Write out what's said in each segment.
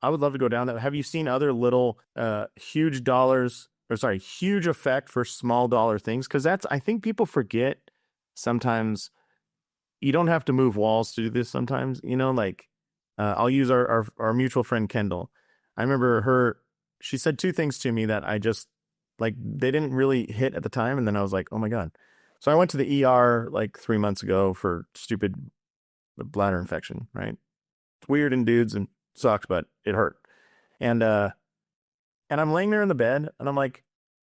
I would love to go down that. Have you seen other little huge huge effect for small dollar things? Because I think people forget sometimes you don't have to move walls to do this sometimes, like I'll use our mutual friend Kendall. I remember she said two things to me that I just like, they didn't really hit at the time. And then I was like, oh my God. So I went to the ER like 3 months ago for stupid bladder infection, right? It's weird in dudes and sucks, but it hurt. And I'm laying there in the bed and I'm like,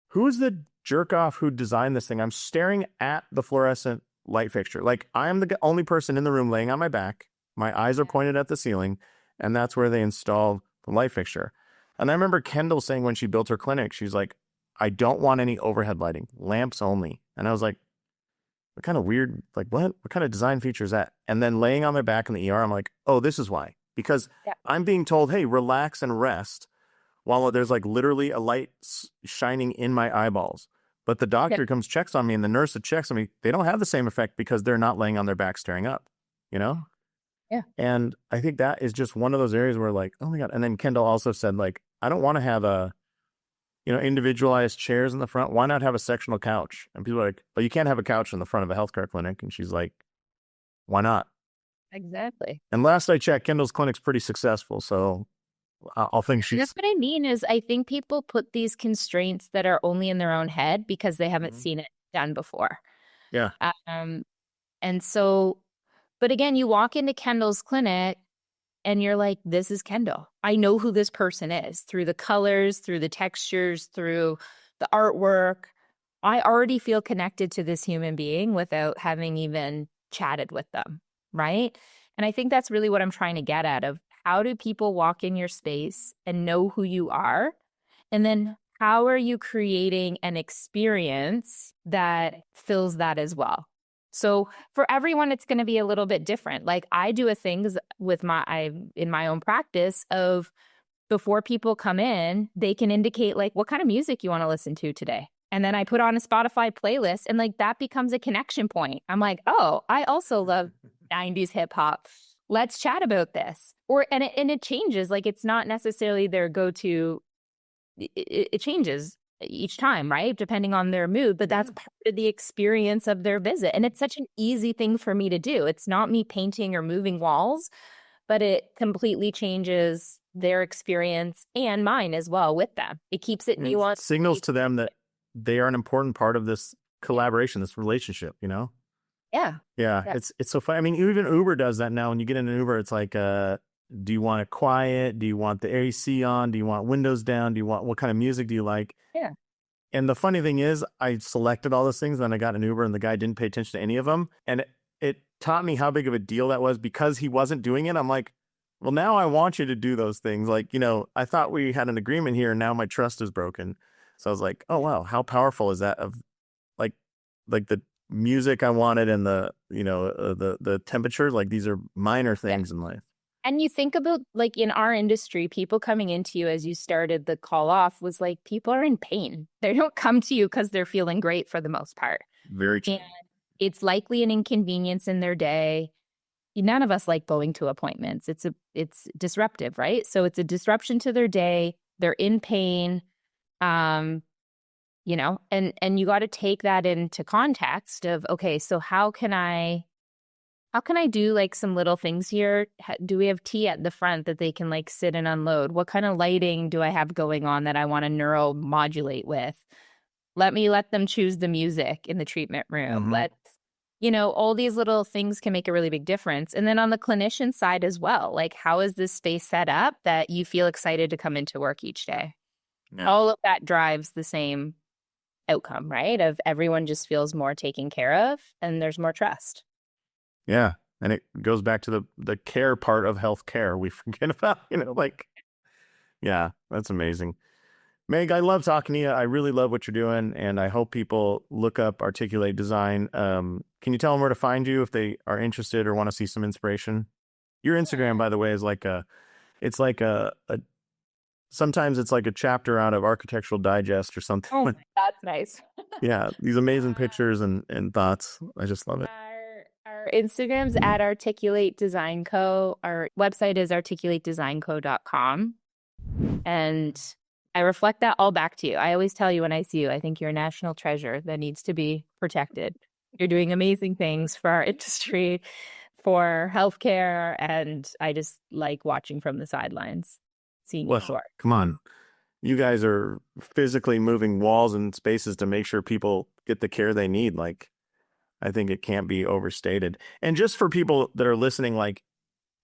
who is the jerk off who designed this thing? I'm staring at the fluorescent light fixture. Like I am the only person in the room laying on my back. My eyes are pointed at the ceiling, and that's where they installed the light fixture. And I remember Kendall saying when she built her clinic, she's like, I don't want any overhead lighting, lamps only. And I was like, what kind of weird, like what kind of design feature is that? And then laying on my back in the ER, I'm like, oh, this is why. Because I'm being told, hey, relax and rest while there's like literally a light shining in my eyeballs. But the doctor comes, checks on me, and the nurse that checks on me, they don't have the same effect because they're not laying on their back staring up, Yeah. And I think that is just one of those areas where like, oh my God. And then Kendall also said, like, I don't want to have individualized chairs in the front. Why not have a sectional couch? And people are like, oh, you can't have a couch in the front of a healthcare clinic. And she's like, why not? Exactly. And last I checked, Kendall's clinic's pretty successful. So I'll think she's... That's what I mean is I think people put these constraints that are only in their own head because they haven't seen it done before. Yeah. And so, but again, you walk into Kendall's clinic and you're like, this is Kendall. I know who this person is through the colors, through the textures, through the artwork. I already feel connected to this human being without having even chatted with them, right? And I think that's really what I'm trying to get at of how do people walk in your space and know who you are? And then how are you creating an experience that fills that as well? So for everyone, it's going to be a little bit different. Like I do things with in my own practice of before people come in, they can indicate like what kind of music you want to listen to today. And then I put on a Spotify playlist and like that becomes a connection point. I'm like, oh, I also love 90s hip hop. Let's chat about this. And it changes. Like it's not necessarily their go-to. It changes each time, right? Depending on their mood, but that's part of the experience of their visit. And it's such an easy thing for me to do. It's not me painting or moving walls, but it completely changes their experience and mine as well with them. It keeps it nuanced. It signals to them that they are an important part of this collaboration, this relationship, Yeah. It's so funny. I mean, even Uber does that now. When you get in an Uber, it's like, do you want it quiet? Do you want the AC on? Do you want windows down? What kind of music do you like? Yeah. And the funny thing is, I selected all those things, then I got an Uber and the guy didn't pay attention to any of them. And it taught me how big of a deal that was because he wasn't doing it. I'm like, well, now I want you to do those things. Like, I thought we had an agreement here and now my trust is broken. So I was like, oh, wow, how powerful is that of like the music I wanted and the temperature, like these are minor things in life. And you think about like in our industry, people coming into you as you started the call off was like people are in pain. They don't come to you because they're feeling great for the most part. Very true. And it's likely an inconvenience in their day. None of us like going to appointments. It's disruptive, right? So it's a disruption to their day. They're in pain. And you got to take that into context of, okay, so how can I do like some little things here? Do we have tea at the front that they can like sit and unload? What kind of lighting do I have going on that I want to neuromodulate with? Let them choose the music in the treatment room. All these little things can make a really big difference. And then on the clinician side as well, like how is this space set up that you feel excited to come into work each day? Yeah. All of that drives the same outcome, right? Of everyone just feels more taken care of and there's more trust. Yeah. And it goes back to the care part of healthcare. We forget about, yeah, that's amazing. Meg, I love talking to you. I really love what you're doing. And I hope people look up Articulate Design. Can you tell them where to find you if they are interested or want to see some inspiration? Your Instagram, by the way, is sometimes it's like a chapter out of Architectural Digest or something. Oh, that's nice. Yeah. These amazing pictures and thoughts. I just love it. Our Instagram's at Articulate Design Co. Our website is articulateDesignCo.com. And I reflect that all back to you. I always tell you when I see you, I think you're a national treasure that needs to be protected. You're doing amazing things for our industry, for healthcare, and I just like watching from the sidelines, seeing you soar. Come on. You guys are physically moving walls and spaces to make sure people get the care they need. Like, I think it can't be overstated. And just for people that are listening, like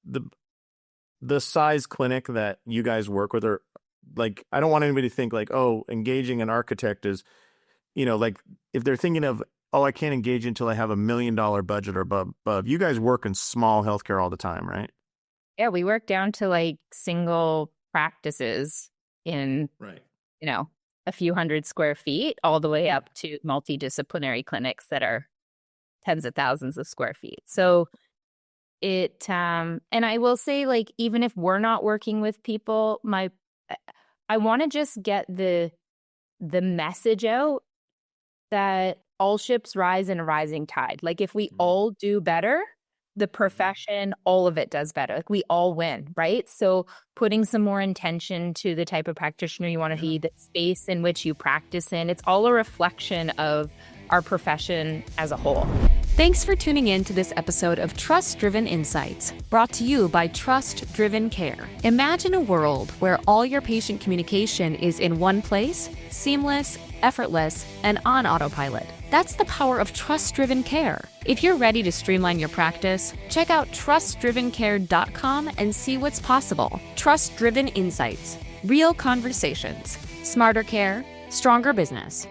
the size clinic that you guys work with, are like, I don't want anybody to think like, oh, engaging an architect is, like if they're thinking of, oh, I can't engage until I have $1 million budget or above. You guys work in small healthcare all the time, right? Yeah, we work down to like single practices in, Right. A few hundred square feet, all the way up to multidisciplinary clinics that are tens of thousands of square feet. So it, and I will say, like, even if we're not working with people, I want to just get the message out that all ships rise in a rising tide. Like, if we all do better, the profession, all of it does better. Like, we all win, right? So putting some more intention to the type of practitioner you want to be, the space in which you practice in, it's all a reflection of our profession as a whole. Thanks for tuning in to this episode of Trust Driven Insights, brought to you by Trust Driven Care. Imagine a world where all your patient communication is in one place, seamless, effortless, and on autopilot. That's the power of trust-driven care. If you're ready to streamline your practice, check out trustdrivencare.com and see what's possible. Trust-driven insights, real conversations, smarter care, stronger business.